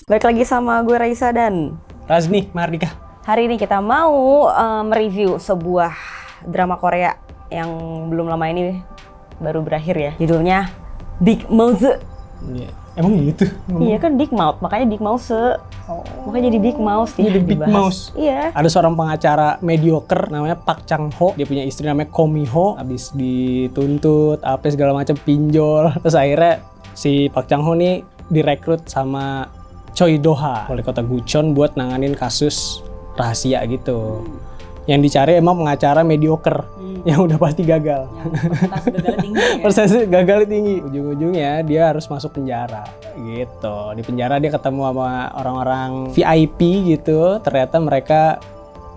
Balik lagi sama gue Raisa dan Razni Mardika. hari ini kita mau mereview sebuah drama Korea yang belum lama ini baru berakhir ya. Judulnya Big Mouth. Iya. Emang gitu? Iya kan Big Mouth, makanya Big Mouth. Makanya jadi Big Mouth ya. Jadi Big Mouth. Iya. Ada seorang pengacara mediocre namanya Park Chang Ho. Dia punya istri namanya Ko Mi Ho. Habis dituntut apa segala macam, pinjol. Terus akhirnya si Park Chang Ho nih direkrut sama Choi Do-ha, wali kota Gucheon, buat nanganin kasus rahasia gitu. Yang dicari emang pengacara mediocre yang udah pasti gagal. Persentase gagalnya tinggi ya. Persentase gagalnya tinggi. Ujung-ujungnya dia harus masuk penjara gitu. Di penjara dia ketemu sama orang-orang VIP gitu. Ternyata mereka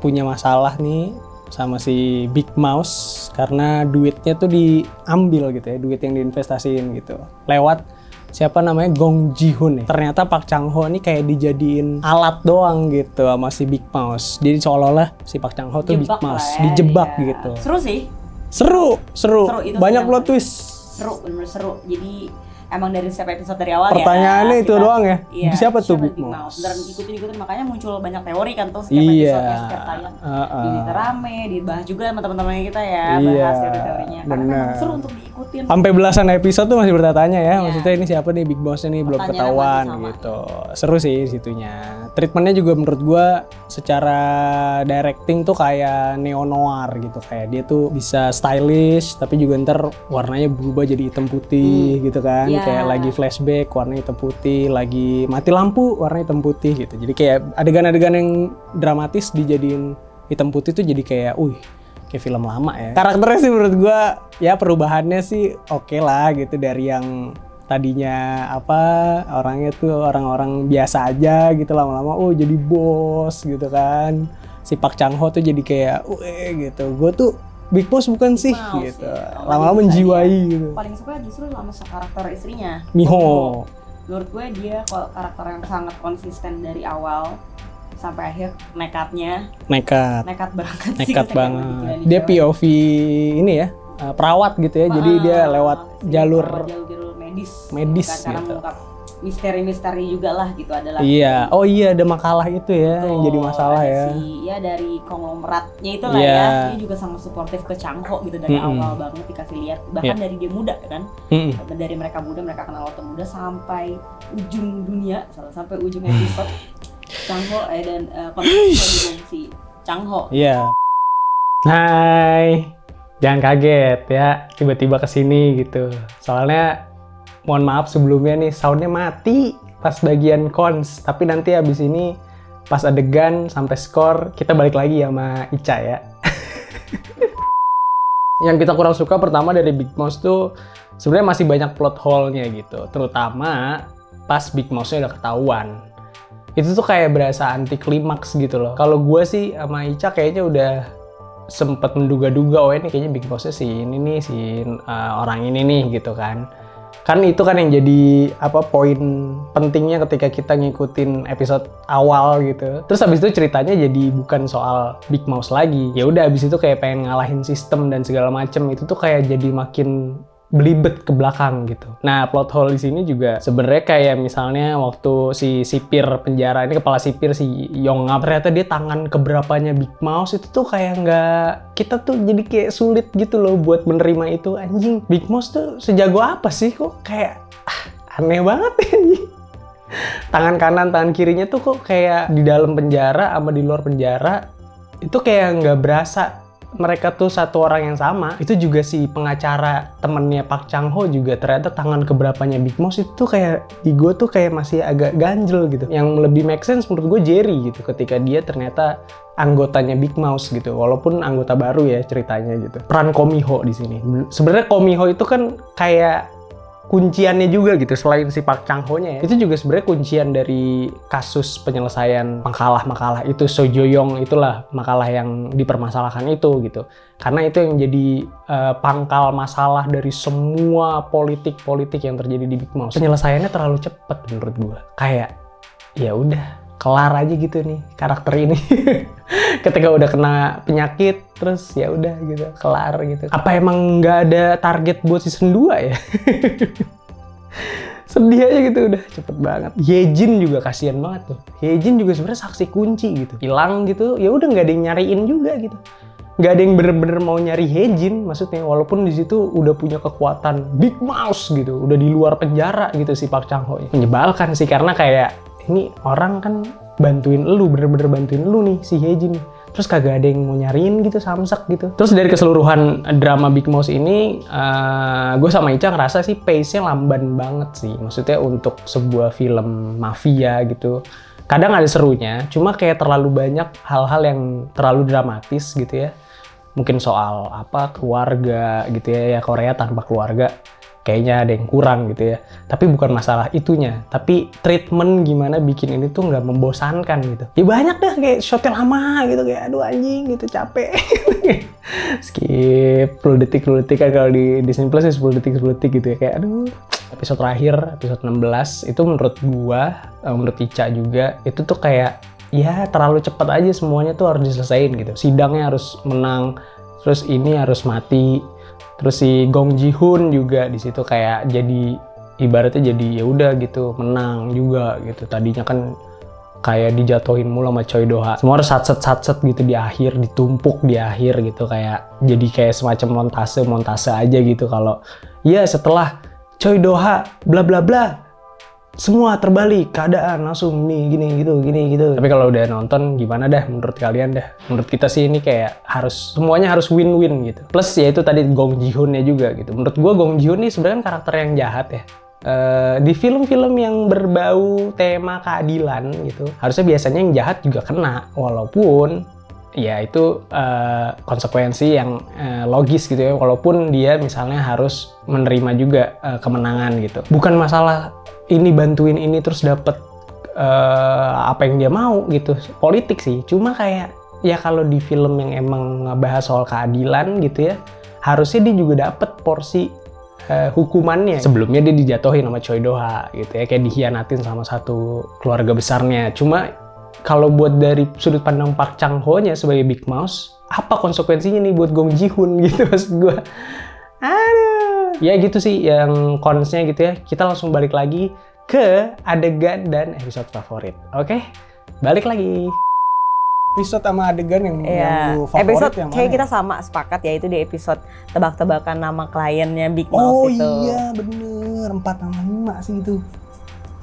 punya masalah nih sama si Big Mouth karena duitnya tuh diambil gitu ya, duit yang diinvestasiin gitu. Lewat siapa namanya Gong Ji-hoon nih. Ternyata Park Chang Ho nih kayak dijadiin alat doang gitu sama si Big Mouth. Jadi seolah-olah si Park Chang Ho tuh Big Mouth ya, dijebak iya. gitu. Seru sih. Seru. Itu Banyak sedang- plot twist. Seru, bener seru. Jadi emang dari setiap episode dari awal Pertanyaannya ya. itu doang ya. Iya, Siapa tuh Big Big Mouth? Mouth? Dan ikutin makanya muncul banyak teori kan tuh setiap Iya. episode setiap tayang. Jadi rame, dibahas juga sama teman-teman kita ya, Iya, bahas teori-teorinya. Karena bener. memang seru untuk diikutin. Sampai belasan episode tuh masih bertanya ya. Iya. Maksudnya ini siapa nih Big Boss ini belum Pertanyaannya ketahuan masih sama. gitu. Seru sih situnya. Treatmentnya juga menurut gua secara directing tuh kayak neo noir gitu. Kayak dia tuh bisa stylish tapi juga ntar warnanya berubah jadi hitam putih gitu kan. Iya. Kayak lagi flashback warnanya hitam putih, lagi mati lampu warnanya hitam putih gitu. Jadi kayak adegan-adegan yang dramatis dijadiin hitam putih tuh jadi kayak kayak film lama ya. Karakternya sih menurut gua ya perubahannya sih oke lah gitu, dari yang tadinya orangnya tuh orang-orang biasa aja gitu, lama-lama jadi bos gitu kan. Si Park Chang Ho tuh jadi kayak gitu. Gua tuh Big Boss bukan sih Mouse, gitu. ya. Lama-lama menjiwai gitu. Paling suka justru sama karakter istrinya. Miho. Menurut gue dia karakter yang sangat konsisten dari awal sampai akhir. Nekat banget sih. Nekat ketika banget. dijalan di Dia cewek. POV ini ya, perawat gitu ya. Jadi dia lewat jalur medis kan, karena gitu. mengungkap misteri-misteri juga lah gitu adalah. Iya. Oh iya, ada makalah itu ya yang jadi masalah ya. Dari konglomeratnya itu lah Iya. ya. Dia juga sangat suportif ke Chang Ho gitu dari awal banget dikasih lihat, bahkan Iya. dari dia muda kan. Dari mereka kenal waktu muda sampai ujung dunia, sampai ujung episode. Chang Ho dan konflik si Chang Ho. Iya. Hai. Jangan kaget ya tiba-tiba kesini gitu. Soalnya mohon maaf sebelumnya nih soundnya mati pas bagian cons. Tapi nanti abis ini pas adegan sampai skor kita balik lagi sama Ica ya. Yang kita kurang suka pertama dari Big Mouth tuh sebenarnya masih banyak plot hole-nya gitu. Terutama pas Big Mouth-nya udah ketahuan. Itu tuh kayak berasa anti klimaks gitu loh. Kalau gue sih sama Ica kayaknya udah sempet menduga-duga, ini kayaknya Big Boss-nya si orang ini nih gitu kan. Kan itu kan yang jadi poin pentingnya ketika kita ngikutin episode awal gitu. Terus habis itu ceritanya jadi bukan soal Big Mouth lagi. Ya udah habis itu kayak pengen ngalahin sistem dan segala macem. Itu tuh kayak jadi makin belibet ke belakang gitu. Nah, plot hole di sini juga sebenarnya kayak misalnya waktu si sipir penjara ini, kepala sipir si Yong Ngap, ternyata dia tangan keberapanya Big Mouth itu tuh kayak kita tuh jadi kayak sulit gitu loh buat menerima itu. Anjing, Big Mouth tuh sejago apa sih, kok kayak aneh banget anjing. Tangan kanan, tangan kirinya tuh kok kayak di dalam penjara sama di luar penjara itu kayak nggak berasa mereka tuh satu orang yang sama. Itu juga si pengacara temennya Park Chang Ho juga ternyata tangan keberapanya Big Mouth itu kayak di gue tuh kayak masih agak ganjel gitu. Yang lebih make sense menurut gue Jerry gitu, ketika dia ternyata anggotanya Big Mouth gitu, walaupun anggota baru ya ceritanya gitu. Peran Ko Mi Ho di sini sebenarnya Ko Mi Ho itu kan kayak kunciannya juga gitu, selain si Park Chang Ho-nya ya. Itu juga sebenarnya kuncian dari kasus penyelesaian makalah itu. Sojoyong itulah makalah yang dipermasalahkan itu gitu. Karena itu yang jadi pangkal masalah dari semua politik yang terjadi di Big Mouth. Penyelesaiannya terlalu cepet menurut gua. Kayak ya udah kelar aja gitu nih karakter ini. Ketika udah kena penyakit terus ya udah gitu kelar gitu. Apa emang nggak ada target buat season 2 ya? Sedih aja gitu, udah cepet banget. Yejin juga kasihan banget tuh. Yejin juga sebenarnya saksi kunci gitu. Hilang gitu, ya udah nggak ada yang nyariin juga gitu. Nggak ada yang bener-bener mau nyari Yejin, maksudnya walaupun di situ udah punya kekuatan Big Mouse gitu, udah di luar penjara gitu si Park Chang-ho. Menyebalkan sih karena kayak ini orang kan bantuin lu, bener-bener bantuin lu nih si Yejin. Terus kagak ada yang mau nyariin gitu, samsak gitu. Terus dari keseluruhan drama Big Mouse ini, gue sama Ica ngerasa sih pace-nya lamban banget sih. Maksudnya untuk sebuah film mafia gitu. Kadang ada serunya, cuma kayak terlalu banyak hal-hal yang terlalu dramatis gitu ya. Mungkin soal apa, keluarga gitu ya, Korea tanpa keluarga. Kayaknya ada yang kurang gitu ya. Tapi bukan masalah itunya, tapi treatment gimana bikin ini tuh nggak membosankan gitu. Ya banyak dah kayak shotnya lama gitu, kayak aduh anjing gitu, capek. Skip 10 detik kan kalau di Disney Plus ya 10 detik gitu ya, kayak aduh. Episode terakhir, episode 16 itu menurut gua, menurut Ica juga, itu tuh kayak ya terlalu cepat aja, semuanya tuh harus diselesain gitu. Sidangnya harus menang, terus ini harus mati. Terus si Gong Ji-hoon juga di situ kayak jadi ibaratnya jadi ya udah gitu, menang juga gitu. Tadinya kan kayak dijatuhin mulu sama Choi Do-ha. Semua harus satset gitu di akhir, ditumpuk di akhir gitu, kayak jadi kayak semacam montase aja gitu. Kalau ya setelah Choi Do-ha bla bla bla semua terbalik keadaan langsung nih gini gitu. Tapi kalau udah nonton gimana dah menurut kalian dah? Menurut kita sih ini kayak semuanya harus win-win gitu. Plus ya itu tadi Gong Ji-hoon-nya juga gitu. Menurut gua Gong Ji-hoon ini sebenarnya karakter yang jahat ya. Di film-film yang berbau tema keadilan gitu, harusnya biasanya yang jahat juga kena, walaupun ya itu konsekuensi yang logis gitu ya, walaupun dia misalnya harus menerima juga kemenangan gitu. Bukan masalah ini bantuin ini terus dapet apa yang dia mau gitu, politik sih. Cuma kayak ya kalau di film yang emang ngebahas soal keadilan gitu ya, harusnya dia juga dapet porsi hukumannya. Sebelumnya dia dijatuhin sama Choi Do-ha gitu ya, kayak dikhianatin sama satu keluarga besarnya. Cuma kalau buat dari sudut pandang Park Chang-ho-nya sebagai Big Mouse, apa konsekuensinya nih buat Gong Ji-hoon gitu maksud gue. Aduh. Ya gitu sih yang cons-nya gitu ya. Kita langsung balik lagi ke adegan dan episode favorit. Oke? Balik lagi. Episode sama adegan yang lu favorit episode yang mana? Kayak kita sama sepakat ya, itu di episode tebak-tebakan nama kliennya Big Mouse itu. Oh iya bener, 4 sama 5 sih itu.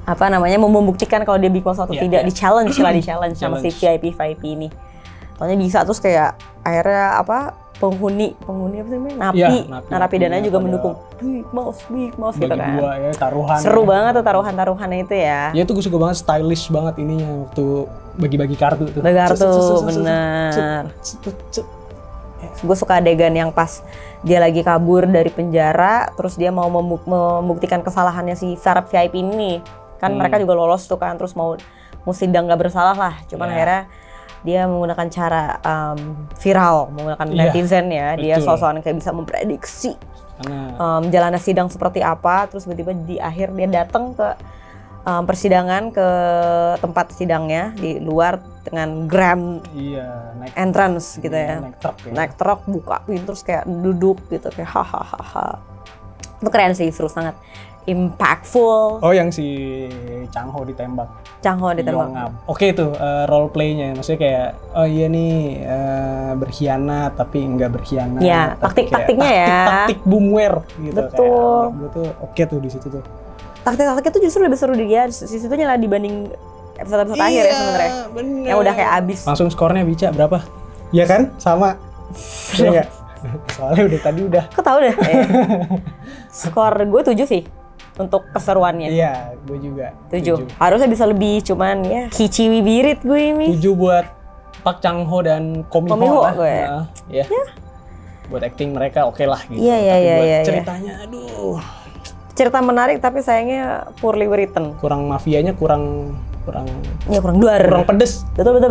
Apa namanya, mau membuktikan kalau dia Big Mouse atau tidak, di challenge sama si VIP ini. Soalnya bisa, terus kayak akhirnya apa, penghuni apa sih namanya, narapidana juga mendukung Big Mouse gitu kan. Dua ya, taruhan. Seru banget tuh taruhannya itu ya. Ya itu gue suka banget, stylish banget ininya waktu bagi-bagi kartu tuh. Bagi kartu, bener. Gue suka adegan yang pas dia lagi kabur dari penjara, terus dia mau membuktikan kesalahannya si Sarap VIP ini. Kan mereka juga lolos tuh kan, terus mau sidang nggak bersalah lah. Cuman akhirnya dia menggunakan cara viral, menggunakan netizen ya. Betul. Dia soal-soal kayak bisa memprediksi jalannya sidang seperti apa. Terus tiba-tiba di akhir dia datang ke persidangan, ke tempat sidangnya di luar dengan grand entrance gitu ya. Naik truk, buka pintu, terus kayak duduk gitu kayak hahaha. Itu keren sih, seru sangat. Impactful. Oh, yang si Chang-ho ditembak. Oke itu role play-nya, maksudnya kayak oh iya nih berkhianat tapi enggak berkhianat. Ya, taktik-taktiknya ya. Taktik boomware gitu. Betul. Kayak gue tuh oke tuh di situ tuh. Taktik-taktiknya tuh justru lebih seru dia di situnya lah dibanding episode akhir ya sebenarnya. Yang udah kayak abis. Langsung skornya Bica berapa? Iya kan? Sama. Iya enggak? Soalnya udah tadi udah. Kok tahu deh. Skor gue 7 sih. Untuk keseruannya. Iya, gue juga. 7. Harusnya bisa lebih, cuman ya kiciwi birit gue ini. 7 buat Park Chang-ho dan Komi Ho lah. Gue. Ya. Buat acting mereka oke lah gitu. Iya. Ceritanya aduh. Cerita menarik tapi sayangnya poorly written. Kurang mafianya kurang duar. Kurang pedes. Betul.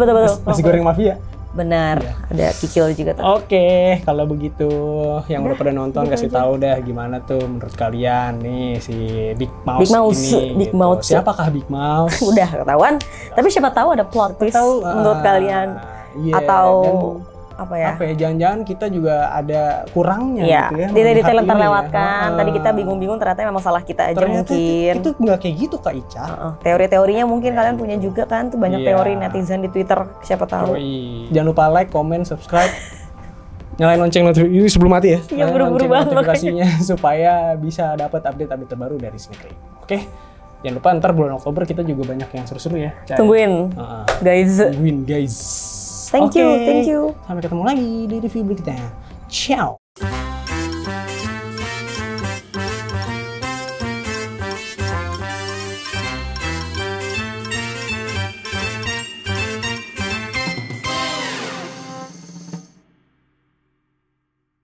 Masih goreng mafia. Benar, ada kikil juga tuh. Oke, kalau begitu yang udah pada nonton kasih tahu dah gimana tuh menurut kalian nih si Big Mouse ini. Big Mouse. Siapakah Big Mouse? Udah ketahuan, tapi siapa tahu ada plot twist menurut kalian. Iya, atau apa ya? Jangan-jangan kita juga ada kurangnya Iya, gitu ya. detail-detail yang melihat ini terlewatkan. ya. Tadi kita bingung-bingung ternyata memang salah kita aja Ternyata mungkin. itu nggak kayak gitu Kak Ica. Teori-teorinya mungkin kalian punya juga kan, tuh banyak Iya. teori netizen di Twitter, siapa tahu. Jangan lupa like, comment, subscribe. Nyalain lonceng notifikasi ini sebelum mati ya. Iya, Nyalain buru-buru lonceng banget notifikasinya supaya bisa dapat update-update terbaru dari Sneak League. Oke. Jangan lupa ntar bulan Oktober kita juga banyak yang seru-seru ya. Tungguin, guys. Tungguin guys. Thank you. Sampai ketemu lagi di review berikutnya. Ciao.